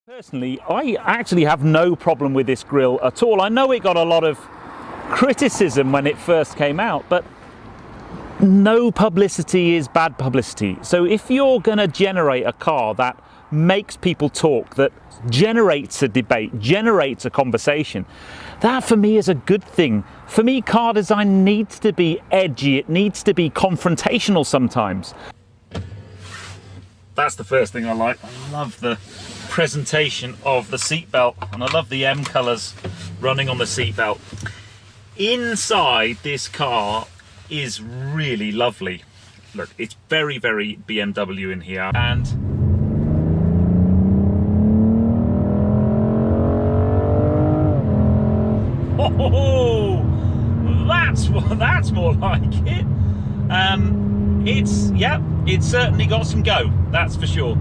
Personally, I actually have no problem with this grille at all. I know it got a lot of criticism when it first came out, but no publicity is bad publicity. So if you're going to generate a car that makes people talk, that generates a debate, generates a conversation, that for me is a good thing. For me, car design needs to be edgy, it needs to be confrontational sometimes. That's the first thing I like. I love the presentation of the seatbelt, and I love the M colours running on the seatbelt. Inside this car is really lovely. Look, it's very, very BMW in here, and oh, that's more like it. It's certainly got some go, that's for sure.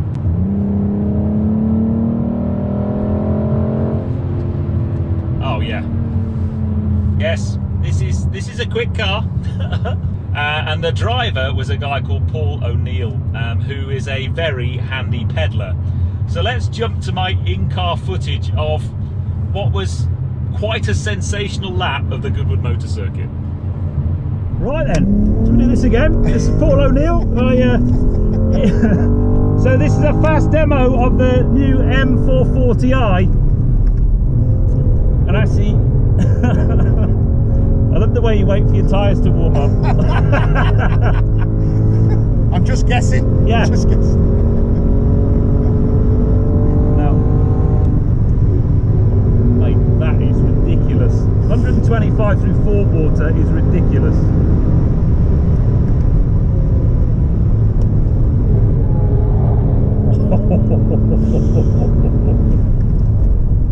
Oh yeah, yes, this is a quick car. And the driver was a guy called Paul O'Neill, who is a very handy peddler. So let's jump to my in-car footage of what was quite a sensational lap of the Goodwood Motor Circuit. Right then, should we do this again? This is Paul O'Neill. So this is a fast demo of the new M440i. And actually, I love the way you wait for your tyres to warm up. I'm just guessing. Yeah. Just guessing. Now, mate, that is ridiculous. 125 through 4 water is ridiculous.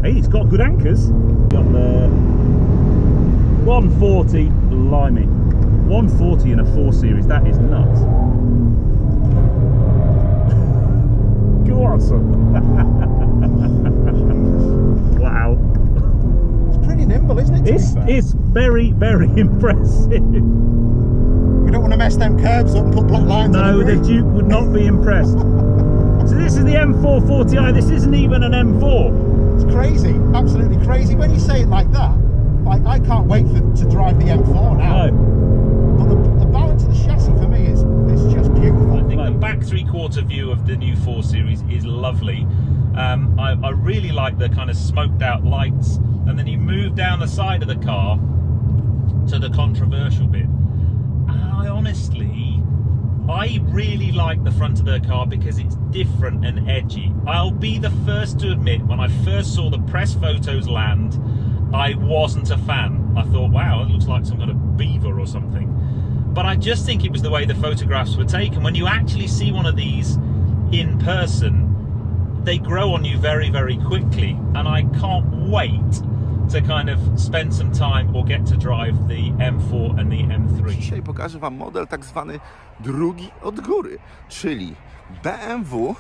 Hey, it's got good anchors. On the 140, blimey. 140 in a 4 Series, that is nuts. Go on, son. Wow. It's pretty nimble, isn't it? It's very, very impressive. We don't want to mess them curbs up and put black lines on. No, the Duke would not be impressed. So this is the M440i, this isn't even an M4. It's crazy, absolutely crazy. When you say it like that, like I can't wait to drive the M4 now. No. But the balance of the chassis for me is just beautiful. I think the back 3/4 view of the new 4 Series is lovely. I really like the kind of smoked out lights, and then you move down the side of the car to the controversial bit. I really like the front of the car because it's different and edgy. I'll be the first to admit, when I first saw the press photos land, I wasn't a fan. I thought, wow, it looks like some kind of beaver or something. But I just think it was the way the photographs were taken. When you actually see one of these in person, they grow on you very, very quickly. And I can't wait to kind of spend some time or get to drive the M4 and the M3. Dzisiaj pokażę Wam model tak zwany drugi od góry, czyli BMW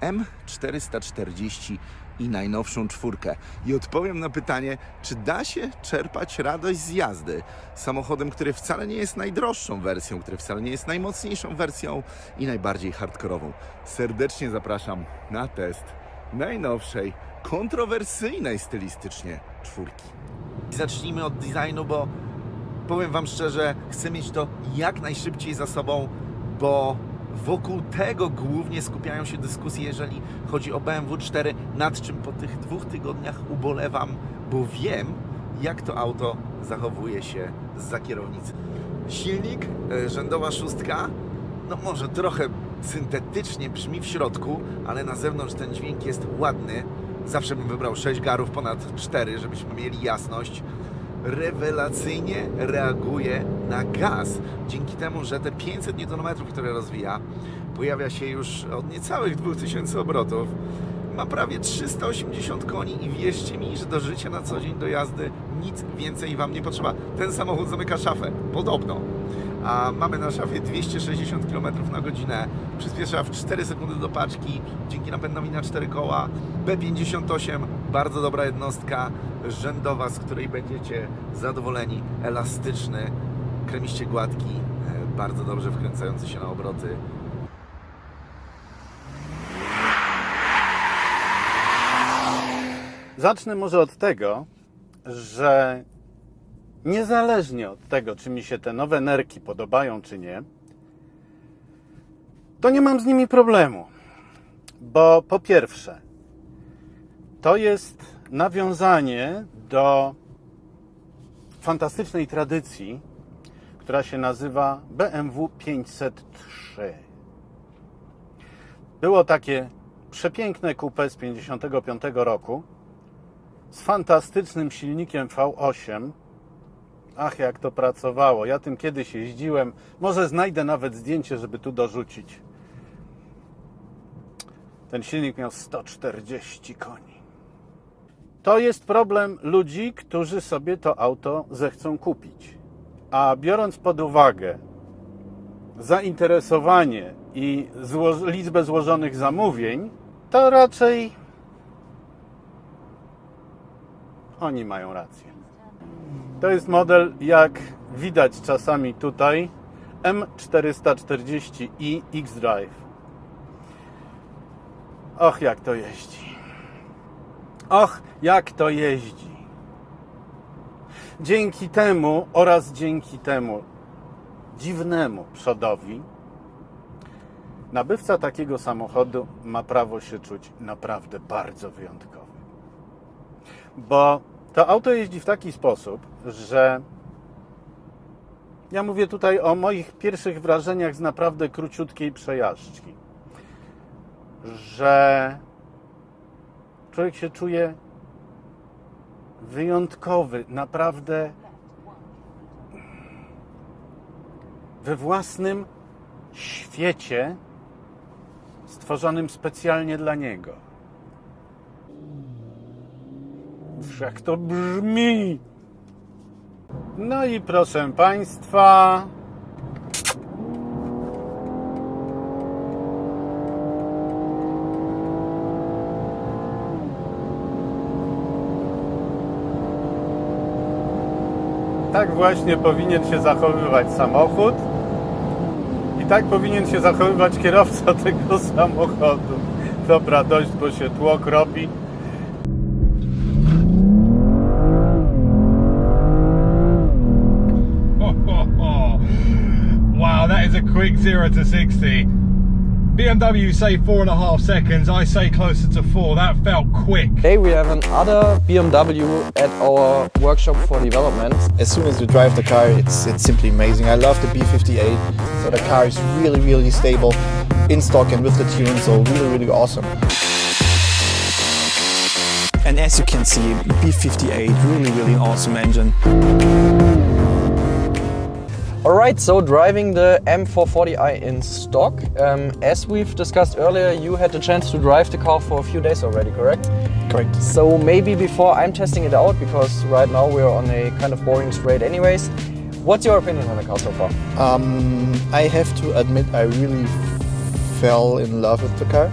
M440 i najnowszą 4. I odpowiem na pytanie, czy da się czerpać radość z jazdy samochodem, który wcale nie jest najdroższą wersją, który wcale nie jest najmocniejszą wersją i najbardziej hardkorową. Serdecznie zapraszam na test najnowszej, kontrowersyjnej stylistycznie 4. Zacznijmy od designu, bo powiem Wam szczerze, chcę mieć to jak najszybciej za sobą, bo wokół tego głównie skupiają się dyskusje, jeżeli chodzi o BMW 4, nad czym po tych 2 tygodniach ubolewam, bo wiem, jak to auto zachowuje się zza kierownicy. Silnik, rzędowa 6, no może trochę syntetycznie brzmi w środku, ale na zewnątrz ten dźwięk jest ładny. Zawsze bym wybrał 6 garów ponad 4, żebyśmy mieli jasność. Rewelacyjnie reaguje na gaz. Dzięki temu, że te 500 Nm, które rozwija, pojawia się już od niecałych 2000 obrotów. Ma prawie 380 koni i wierzcie mi, że do życia na co dzień, do jazdy nic więcej Wam nie potrzeba. Ten samochód zamyka szafę, podobno. A mamy na szafie 260 km na godzinę, przyspiesza w 4 sekundy do paczki, dzięki napędowi na 4 koła. B58, bardzo dobra jednostka, rzędowa, z której będziecie zadowoleni, elastyczny, kremiście gładki, bardzo dobrze wkręcający się na obroty. Zacznę może od tego, że niezależnie od tego, czy mi się te nowe nerki podobają, czy nie, to nie mam z nimi problemu. Bo po pierwsze, to jest nawiązanie do fantastycznej tradycji, która się nazywa BMW 503. Było takie przepiękne coupé z 1955 roku z fantastycznym silnikiem V8. Ach, jak to pracowało. Ja tym kiedyś jeździłem. Może znajdę nawet zdjęcie, żeby tu dorzucić. Ten silnik miał 140 koni. To jest problem ludzi, którzy sobie to auto zechcą kupić. A biorąc pod uwagę zainteresowanie i liczbę złożonych zamówień, to raczej oni mają rację. To jest model, jak widać czasami tutaj, M440i X-Drive. Och, jak to jeździ. Och, jak to jeździ. Dzięki temu oraz dzięki temu dziwnemu przodowi nabywca takiego samochodu ma prawo się czuć naprawdę bardzo wyjątkowy. Bo to auto jeździ w taki sposób, że ja mówię tutaj o moich pierwszych wrażeniach z naprawdę króciutkiej przejażdżki, że człowiek się czuje wyjątkowy, naprawdę we własnym świecie stworzonym specjalnie dla niego. Jak to brzmi! No i proszę Państwa, tak właśnie powinien się zachowywać samochód i tak powinien się zachowywać kierowca tego samochodu. Dobra, dość, bo się tłok robi. Wow, that is a quick 0 to 60. BMW say 4.5 seconds, I say closer to 4. That felt quick. Today we have another BMW at our workshop for development. As soon as you drive the car, it's simply amazing. I love the B58, so the car is really stable in stock and with the tune, so really awesome. And as you can see, B58, really awesome engine. Alright, so driving the M440i in stock. As we've discussed earlier, you had the chance to drive the car for a few days already, correct? Correct. So maybe before I'm testing it out, because right now we're on a kind of boring straight anyways, what's your opinion on the car so far? I have to admit, I really fell in love with the car.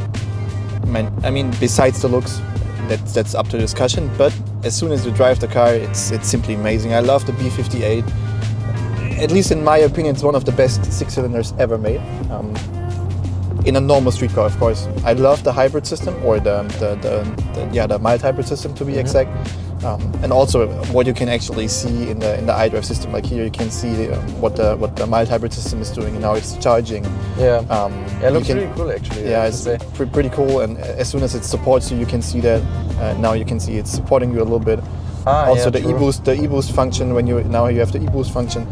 I mean, besides the looks, that's up to discussion, but as soon as you drive the car, it's simply amazing. I love the B58. At least in my opinion, it's one of the best six-cylinders ever made. In a normal street car, of course. I love the hybrid system, or the mild hybrid system to be exact. And also what you can actually see in the iDrive system. Like here, you can see what the mild hybrid system is doing and how it's charging. Yeah, it looks really cool actually. Yeah, it's pretty cool. And as soon as it supports you, you can see that. Now you can see it's supporting you a little bit. Also, the e-boost function. When you have the e-boost function.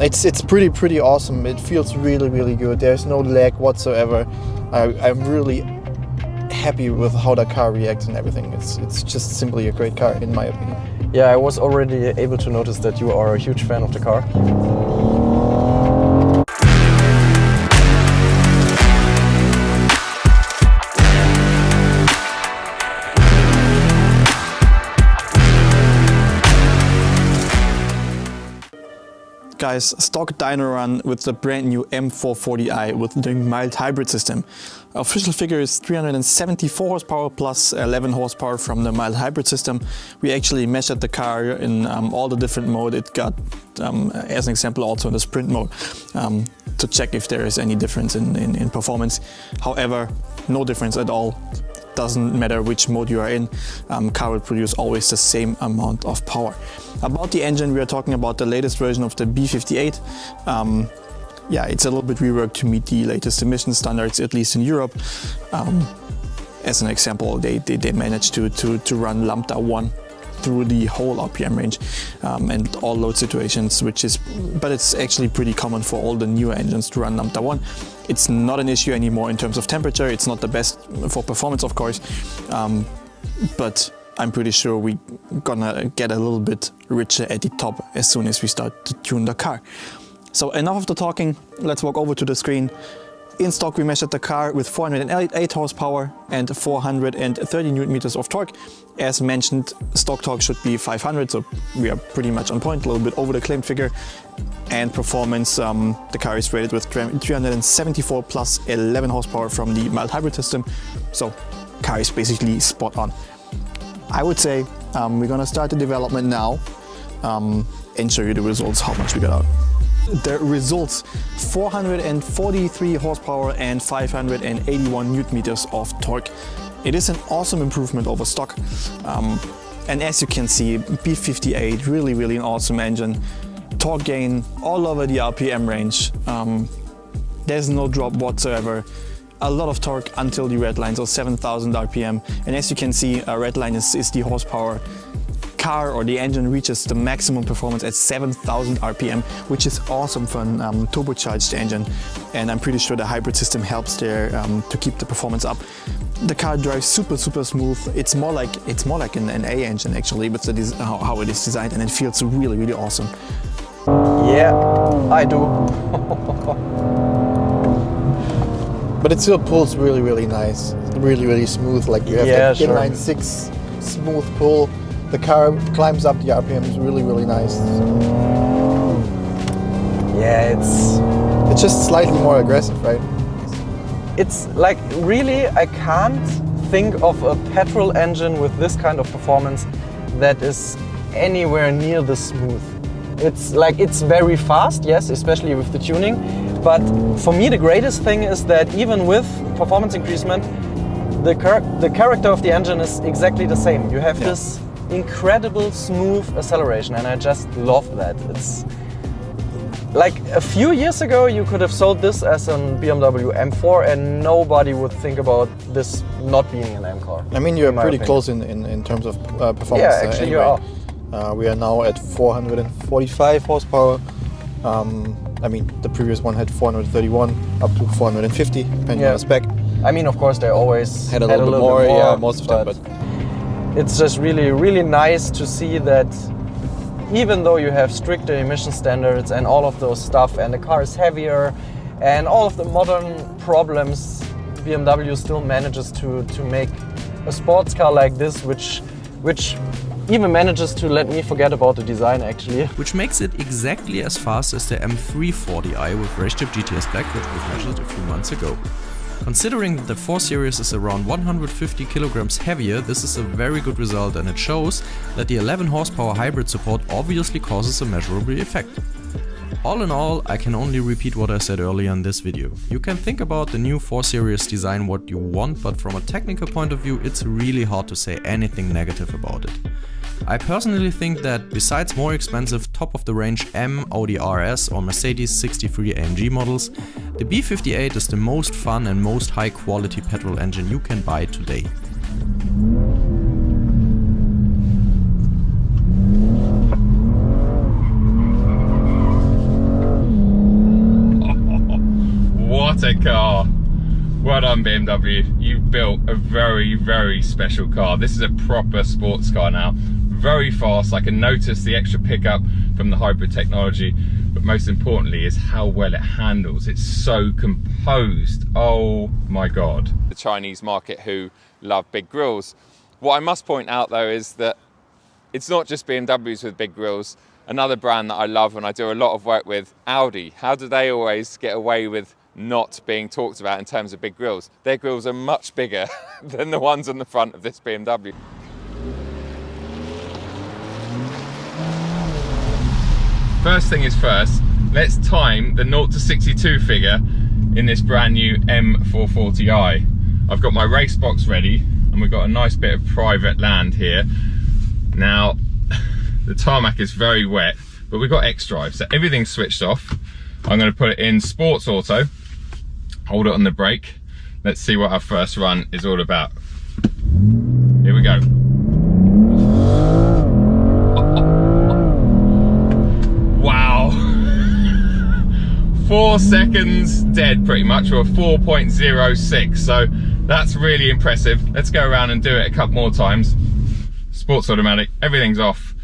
It's pretty awesome. It feels really good. There's no lag whatsoever. I'm really happy with how the car reacts and everything. It's just simply a great car in my opinion. Yeah, I was already able to notice that you are a huge fan of the car. Guys, stock dyno run with the brand new M440i with the mild hybrid system. Official figure is 374 horsepower plus 11 horsepower from the mild hybrid system. We actually measured the car in all the different modes. It got, as an example, also in the sprint mode to check if there is any difference in performance. However, no difference at all. doesn't matter which mode you are in, car will produce always the same amount of power. About the engine, we are talking about the latest version of the B58. Yeah, it's a little bit reworked to meet the latest emission standards, at least in Europe. As an example, they managed to run Lambda 1 through the whole RPM range and all load situations, but it's actually pretty common for all the newer engines to run Lambda 1. It's not an issue anymore in terms of temperature. It's not the best for performance, of course, but I'm pretty sure we're gonna get a little bit richer at the top as soon as we start to tune the car. So enough of the talking, let's walk over to the screen. In stock, we measured the car with 408 horsepower and 430 Newton meters of torque. As mentioned, stock torque should be 500, so we are pretty much on point, a little bit over the claimed figure. And performance, the car is rated with 374 plus 11 horsepower from the mild hybrid system, so car is basically spot on. I would say we're gonna start the development now and show you the results, how much we got out. The results, 443 horsepower and 581 Newton meters of torque. It is an awesome improvement over stock. And as you can see, B58, really an awesome engine. Torque gain all over the RPM range. There's no drop whatsoever. A lot of torque until the red line, so 7,000 RPM. And as you can see, red line is the horsepower. Car or the engine reaches the maximum performance at 7,000 RPM, which is awesome for a turbocharged engine. And I'm pretty sure the hybrid system helps there to keep the performance up. The car drives super smooth. It's more like an A engine actually, but that is how it is designed, and it feels really awesome. Yeah, I do. But it still pulls really nice, really smooth. Like you have that inline six smooth pull. The car climbs up the RPMs really nice. Yeah, it's just slightly more aggressive, right? It's like, really, I can't think of a petrol engine with this kind of performance that is anywhere near this smooth. It's like, it's very fast, yes, especially with the tuning. But for me, the greatest thing is that even with performance increasement, the character of the engine is exactly the same. You have this incredible smooth acceleration, and I just love that. It's like, a few years ago you could have sold this as a BMW M4 and nobody would think about this not being an M car. I mean, you're pretty close in terms of performance. Yeah, actually anyway. you are. We are now at 445 horsepower. I mean, the previous one had 431 up to 450, depending on the spec. I mean, of course, they always had a little bit more, yeah, most of them, but it's just really nice to see that even though you have stricter emission standards and all of those stuff, and the car is heavier and all of the modern problems, BMW still manages to make a sports car like this, which even manages to let me forget about the design actually. Which makes it exactly as fast as the M440i with RaceChip GTS Black, which was measured a few months ago. Considering that the 4 Series is around 150 kilograms heavier, this is a very good result, and it shows that the 11 horsepower hybrid support obviously causes a measurable effect. All in all, I can only repeat what I said earlier in this video. You can think about the new 4 Series design what you want, but from a technical point of view, it's really hard to say anything negative about it. I personally think that besides more expensive top-of-the-range M, Audi RS or Mercedes 63 AMG models, the B58 is the most fun and most high-quality petrol engine you can buy today. What a car! Well done, BMW. You've built a very special car. This is a proper sports car now. Very fast. I can notice the extra pickup from the hybrid technology, but most importantly is how well it handles. It's so composed. Oh my God. The Chinese market who love big grills. What I must point out though is that it's not just BMWs with big grills. Another brand that I love and I do a lot of work with, Audi. How do they always get away with not being talked about in terms of big grills? Their grills are much bigger than the ones on the front of this BMW. First thing is first, let's time the 0 to 62 figure in this brand new M440i. I've got my race box ready. and we've got a nice bit of private land here. Now, the tarmac is very wet, but we've got X-Drive, so everything's switched off. I'm going to put it in Sports Auto, hold it on the brake. Let's see what our first run is all about. Here we go. Wow. 4 seconds dead pretty much, or 4.06, so that's really impressive. Let's go around and do it a couple more times. Sports automatic, everything's off.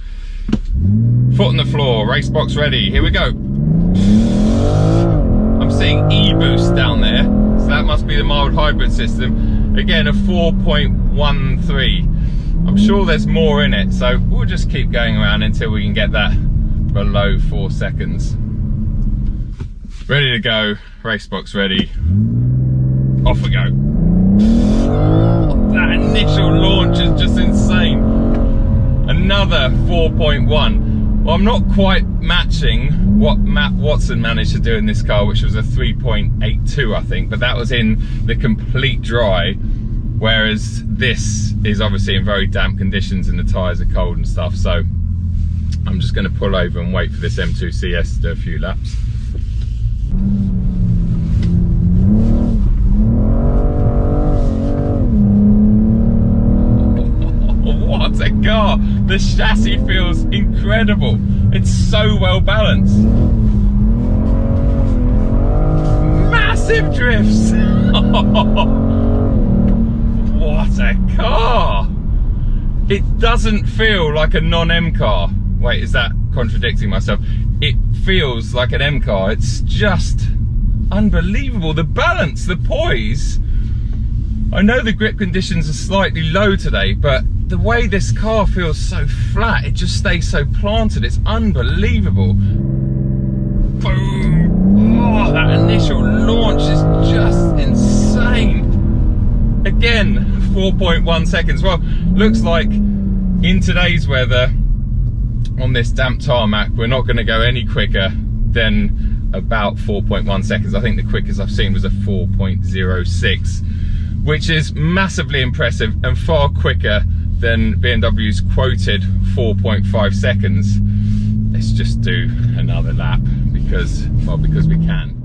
Foot on the floor, race box ready, here we go. I'm seeing E-boost down there, so that must be the mild hybrid system. Again, a 4.13. I'm sure there's more in it, so we'll just keep going around until we can get that below 4 seconds. Ready to go, race box ready. Off we go. That initial launch is just insane. Another 4.1. Well, I'm not quite matching what Matt Watson managed to do in this car, which was a 3.82, I think, but that was in the complete dry, whereas this is obviously in very damp conditions and the tyres are cold and stuff. So I'm just going to pull over and wait for this M2 CS to do a few laps. What a car! The chassis feels incredible. It's so well balanced. Massive drifts! What a car! It doesn't feel like a non-M car. Wait, is that contradicting myself? It feels like an M car. It's just unbelievable. The balance, the poise. I know the grip conditions are slightly low today, but the way this car feels so flat, it just stays so planted. It's unbelievable. Boom! Oh, that initial launch is just insane. Again, 4.1 seconds. Well, looks like in today's weather, on this damp tarmac, we're not going to go any quicker than about 4.1 seconds. I think the quickest I've seen was a 4.06, which is massively impressive and far quicker than BMW's quoted 4.5 seconds. Let's just do another lap because we can.